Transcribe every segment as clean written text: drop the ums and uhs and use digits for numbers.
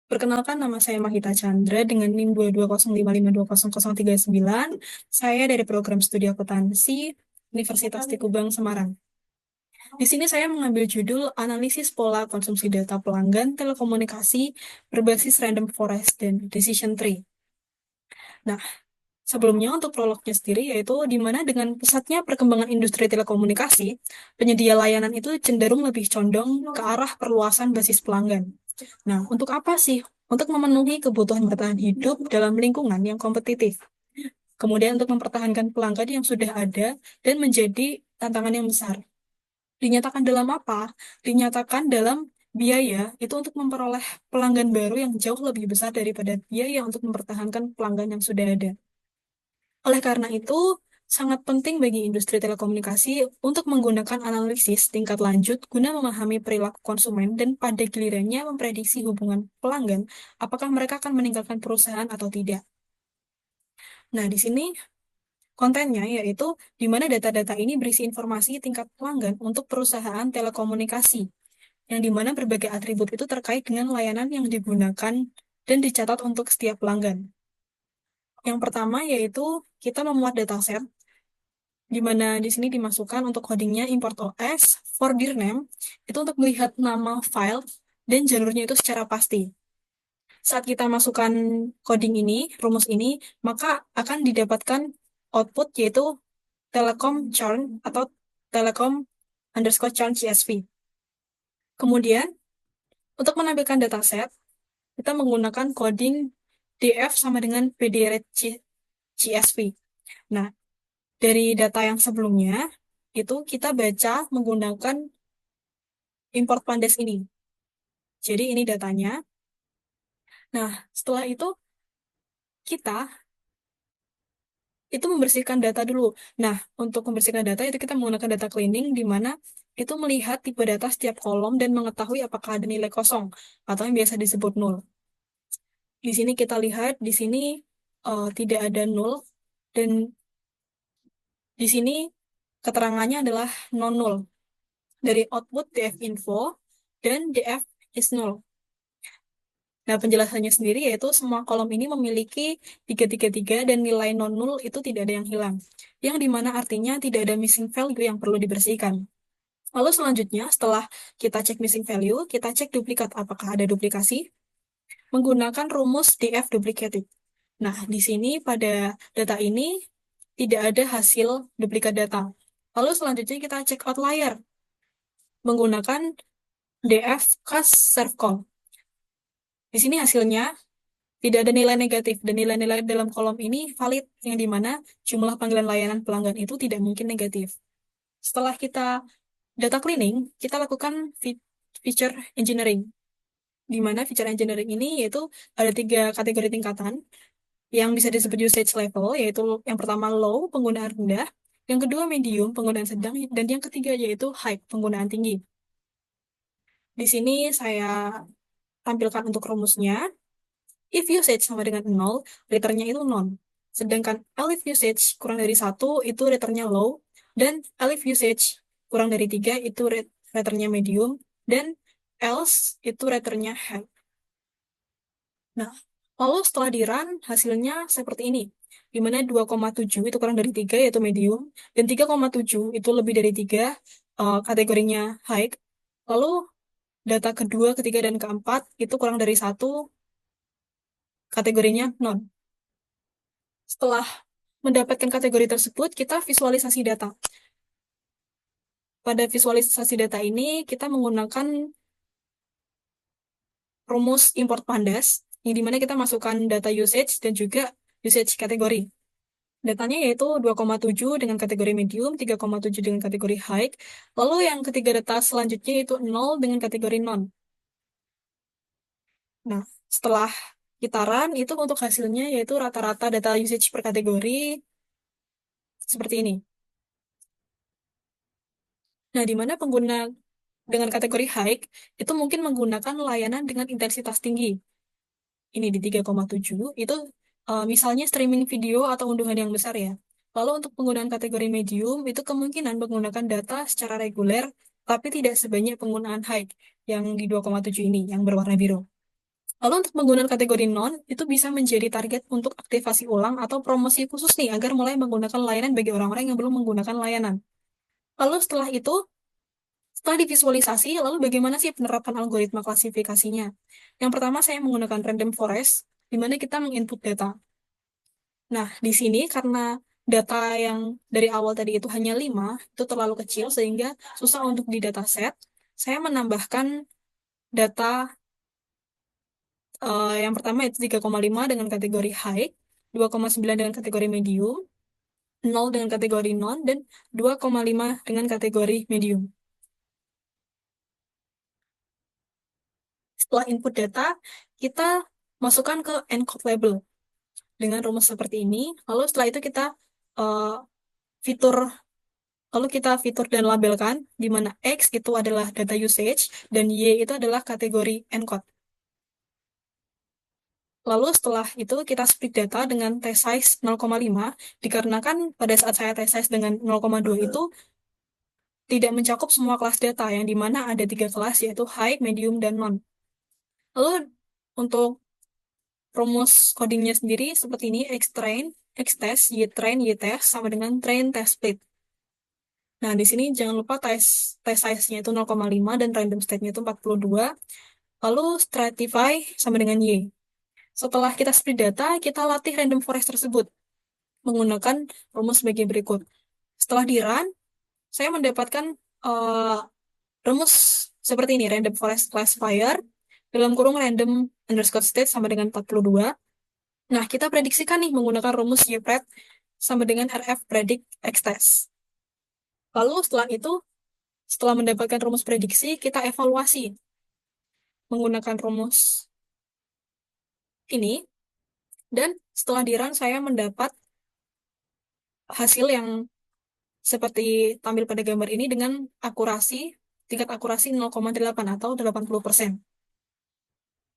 Perkenalkan, nama saya Mahita Chandra dengan NIM 22055200039. Saya dari program studi akuntansi Universitas Tikubang, Semarang. Di sini saya mengambil judul Analisis Pola Konsumsi Data Pelanggan Telekomunikasi berbasis Random Forest dan Decision Tree. Nah, sebelumnya untuk prolognya sendiri, yaitu di mana dengan pesatnya perkembangan industri telekomunikasi, penyedia layanan itu cenderung lebih condong ke arah perluasan basis pelanggan. Nah, untuk apa sih? Untuk memenuhi kebutuhan bertahan hidup dalam lingkungan yang kompetitif. Kemudian untuk mempertahankan pelanggan yang sudah ada dan menjadi tantangan yang besar. Dinyatakan dalam apa? Dinyatakan dalam biaya itu untuk memperoleh pelanggan baru yang jauh lebih besar daripada biaya untuk mempertahankan pelanggan yang sudah ada. Oleh karena itu, sangat penting bagi industri telekomunikasi untuk menggunakan analisis tingkat lanjut guna memahami perilaku konsumen dan pada gilirannya memprediksi hubungan pelanggan, apakah mereka akan meninggalkan perusahaan atau tidak. Nah, di sini kontennya yaitu di mana data-data ini berisi informasi tingkat pelanggan untuk perusahaan telekomunikasi, yang di mana berbagai atribut itu terkait dengan layanan yang digunakan dan dicatat untuk setiap pelanggan. Yang pertama yaitu kita memuat dataset di mana di sini dimasukkan untuk codingnya import OS for dir name itu untuk melihat nama file dan jalurnya itu secara pasti. Saat kita masukkan coding ini, rumus ini, maka akan didapatkan output yaitu Telekom churn atau Telekom underscore churn CSV. Kemudian, untuk menampilkan dataset, kita menggunakan coding df sama dengan pdret CSV. Nah, dari data yang sebelumnya, itu kita baca menggunakan import pandas ini. Jadi ini datanya. Nah, setelah itu kita itu membersihkan data dulu. Nah, untuk membersihkan data itu kita menggunakan data cleaning di mana itu melihat tipe data setiap kolom dan mengetahui apakah ada nilai kosong atau yang biasa disebut nol. Di sini kita lihat di sini tidak ada nol dan di sini keterangannya adalah non nol dari output df info dan df is null. Nah, penjelasannya sendiri yaitu semua kolom ini memiliki 333 dan nilai non-null itu tidak ada yang hilang. Yang dimana artinya tidak ada missing value yang perlu dibersihkan. Lalu selanjutnya, setelah kita cek missing value, kita cek duplikat apakah ada duplikasi menggunakan rumus df duplicated. Nah, di sini pada data ini tidak ada hasil duplikat data. Lalu selanjutnya kita cek outlier menggunakan df cast serve call. Di sini hasilnya tidak ada nilai negatif, dan nilai-nilai dalam kolom ini valid, yang dimana jumlah panggilan layanan pelanggan itu tidak mungkin negatif. Setelah kita data cleaning, kita lakukan feature engineering, di mana feature engineering ini yaitu ada 3 kategori tingkatan, yang bisa disebut usage level, yaitu yang pertama low, penggunaan rendah, yang kedua medium, penggunaan sedang, dan yang ketiga yaitu high, penggunaan tinggi. Di sini saya tampilkan untuk rumusnya. If usage sama dengan 0, returnnya itu non. Sedangkan elif usage kurang dari 1 itu returnnya low, dan elif usage kurang dari 3 itu returnnya medium, dan else itu returnnya high. Nah, lalu setelah di run, hasilnya seperti ini. Di mana 2,7 itu kurang dari 3 yaitu medium, dan 3,7 itu lebih dari 3 kategorinya high. Lalu data kedua, ketiga, dan keempat itu kurang dari 1 kategorinya non. Setelah mendapatkan kategori tersebut, kita visualisasi data. Pada visualisasi data ini, kita menggunakan rumus import pandas, yang dimana kita masukkan data usage dan juga usage kategori. Datanya yaitu 2,7 dengan kategori medium, 3,7 dengan kategori high, lalu yang ketiga data selanjutnya itu 0 dengan kategori non. Nah, setelah kita run, itu untuk hasilnya yaitu rata-rata data usage per kategori seperti ini. Nah, di mana pengguna dengan kategori high itu mungkin menggunakan layanan dengan intensitas tinggi. Ini di 3,7 itu misalnya streaming video atau unduhan yang besar ya. Lalu untuk penggunaan kategori medium itu kemungkinan menggunakan data secara reguler tapi tidak sebanyak penggunaan high yang di 2,7 ini yang berwarna biru. Lalu untuk menggunakan kategori non, itu bisa menjadi target untuk aktivasi ulang atau promosi khusus nih, agar mulai menggunakan layanan bagi orang-orang yang belum menggunakan layanan. Lalu setelah itu, setelah divisualisasi, lalu bagaimana sih penerapan algoritma klasifikasinya? Yang pertama, saya menggunakan random forest, di mana kita menginput data. Nah, di sini karena data yang dari awal tadi itu hanya 5, itu terlalu kecil sehingga susah untuk di dataset. Saya menambahkan data yang pertama itu 3,5 dengan kategori high, 2,9 dengan kategori medium, 0 dengan kategori non, dan 2,5 dengan kategori medium. Setelah input data, kita masukkan ke encode label dengan rumus seperti ini. Lalu setelah itu kita uh, fitur Lalu kita fitur dan labelkan, di mana X itu adalah data usage, dan Y itu adalah kategori encode. Lalu setelah itu kita split data dengan t-size 0,5, dikarenakan pada saat saya t-size dengan 0,2 itu tidak mencakup semua kelas data, yang di mana ada 3 kelas, yaitu high, medium, dan non. Lalu untuk rumus codingnya sendiri seperti ini, X-train, X-test, Y-train, Y-test, sama dengan train test split. Nah, di sini jangan lupa test size-nya itu 0,5 dan random state-nya itu 42. Lalu stratify sama dengan Y. Setelah kita split data, kita latih random forest tersebut menggunakan rumus sebagai berikut. Setelah di run, saya mendapatkan uh, rumus seperti ini, random forest classifier, dalam kurung random underscore state sama dengan 42. Nah, kita prediksikan nih menggunakan rumus YPRED sama dengan RF predict X-test. Lalu setelah itu, setelah mendapatkan rumus prediksi, kita evaluasi menggunakan rumus ini, dan setelah di run saya mendapat hasil yang seperti tampil pada gambar ini dengan tingkat akurasi 0,8 atau 80%.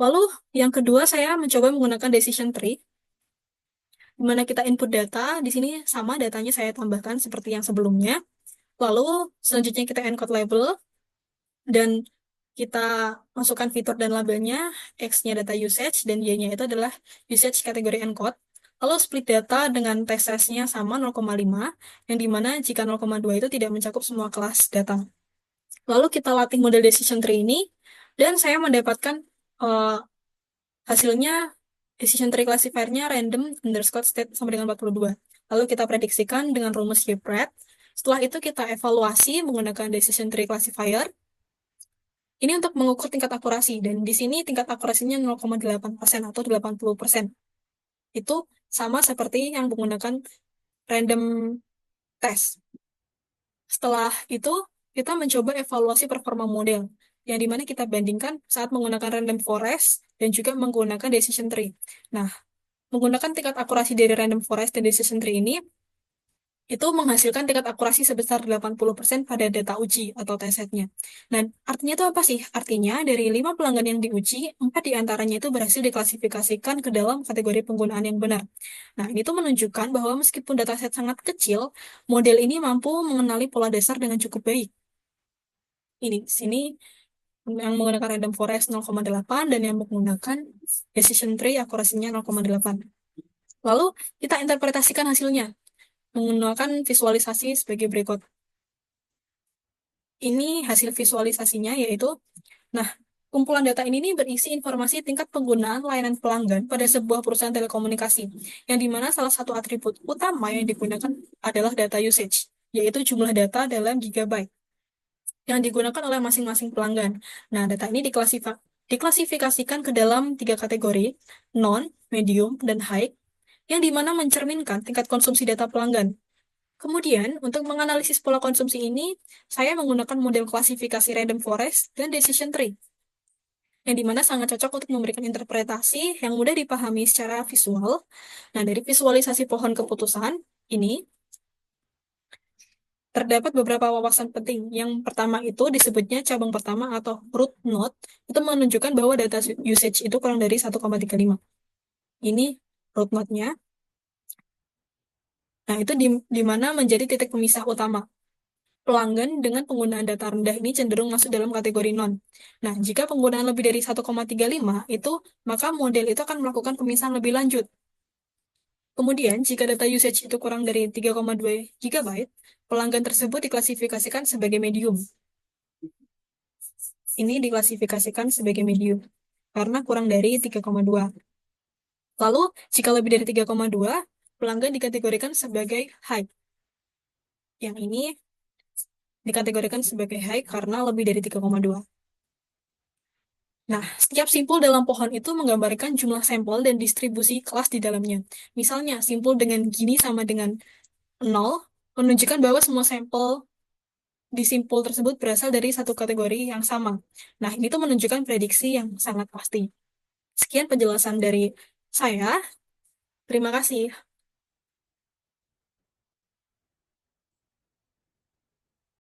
Lalu yang kedua saya mencoba menggunakan decision tree, di mana kita input data, di sini sama datanya saya tambahkan seperti yang sebelumnya. Lalu selanjutnya kita encode label, dan kita masukkan fitur dan labelnya, X-nya data usage, dan Y-nya itu adalah usage kategori encode. Lalu split data dengan t-size-nya sama 0,5, yang dimana jika 0,2 itu tidak mencakup semua kelas data. Lalu kita latih model decision tree ini, dan saya mendapatkan uh, hasilnya decision tree classifier-nya random underscore state sama dengan 42. Lalu kita prediksikan dengan rumus YPRED. Setelah itu kita evaluasi menggunakan decision tree classifier. Ini untuk mengukur tingkat akurasi, dan di sini tingkat akurasinya 0,8% atau 80%. Itu sama seperti yang menggunakan random test. Setelah itu, kita mencoba evaluasi performa model, yang dimana kita bandingkan saat menggunakan random forest dan juga menggunakan decision tree. Nah, menggunakan tingkat akurasi dari random forest dan decision tree ini, itu menghasilkan tingkat akurasi sebesar 80% pada data uji atau testsetnya. Nah, artinya itu apa sih? Artinya dari 5 pelanggan yang diuji, 4 diantaranya itu berhasil diklasifikasikan ke dalam kategori penggunaan yang benar. Nah, ini tuh menunjukkan bahwa meskipun dataset sangat kecil, model ini mampu mengenali pola dasar dengan cukup baik. Ini, sini yang menggunakan random forest 0,8 dan yang menggunakan decision tree akurasinya 0,8. Lalu kita interpretasikan hasilnya menggunakan visualisasi sebagai berikut. Ini hasil visualisasinya yaitu, nah, kumpulan data ini nih berisi informasi tingkat penggunaan layanan pelanggan pada sebuah perusahaan telekomunikasi, yang dimana salah satu atribut utama yang digunakan adalah data usage, yaitu jumlah data dalam gigabyte yang digunakan oleh masing-masing pelanggan. Nah, data ini diklasifikasikan ke dalam 3 kategori, non, medium, dan high, yang dimana mencerminkan tingkat konsumsi data pelanggan. Kemudian, untuk menganalisis pola konsumsi ini, saya menggunakan model klasifikasi random forest dan decision tree, yang dimana sangat cocok untuk memberikan interpretasi yang mudah dipahami secara visual. Nah, dari visualisasi pohon keputusan ini, terdapat beberapa wawasan penting. Yang pertama itu disebutnya cabang pertama atau root node, itu menunjukkan bahwa data usage itu kurang dari 1,35. Ini root node-nya. Nah, itu di mana menjadi titik pemisah utama. pelanggan dengan penggunaan data rendah ini cenderung masuk dalam kategori non. Nah, jika penggunaan lebih dari 1,35 itu, maka model itu akan melakukan pemisahan lebih lanjut. Kemudian, jika data usage itu kurang dari 3,2 GB, pelanggan tersebut diklasifikasikan sebagai medium. Ini diklasifikasikan sebagai medium karena kurang dari 3,2. Lalu, jika lebih dari 3,2, pelanggan dikategorikan sebagai high. Yang ini dikategorikan sebagai high karena lebih dari 3,2. Nah, setiap simpul dalam pohon itu menggambarkan jumlah sampel dan distribusi kelas di dalamnya. Misalnya, simpul dengan gini sama dengan 0 menunjukkan bahwa semua sampel di simpul tersebut berasal dari satu kategori yang sama. Nah, ini tuh menunjukkan prediksi yang sangat pasti. Sekian penjelasan dari saya. Terima kasih.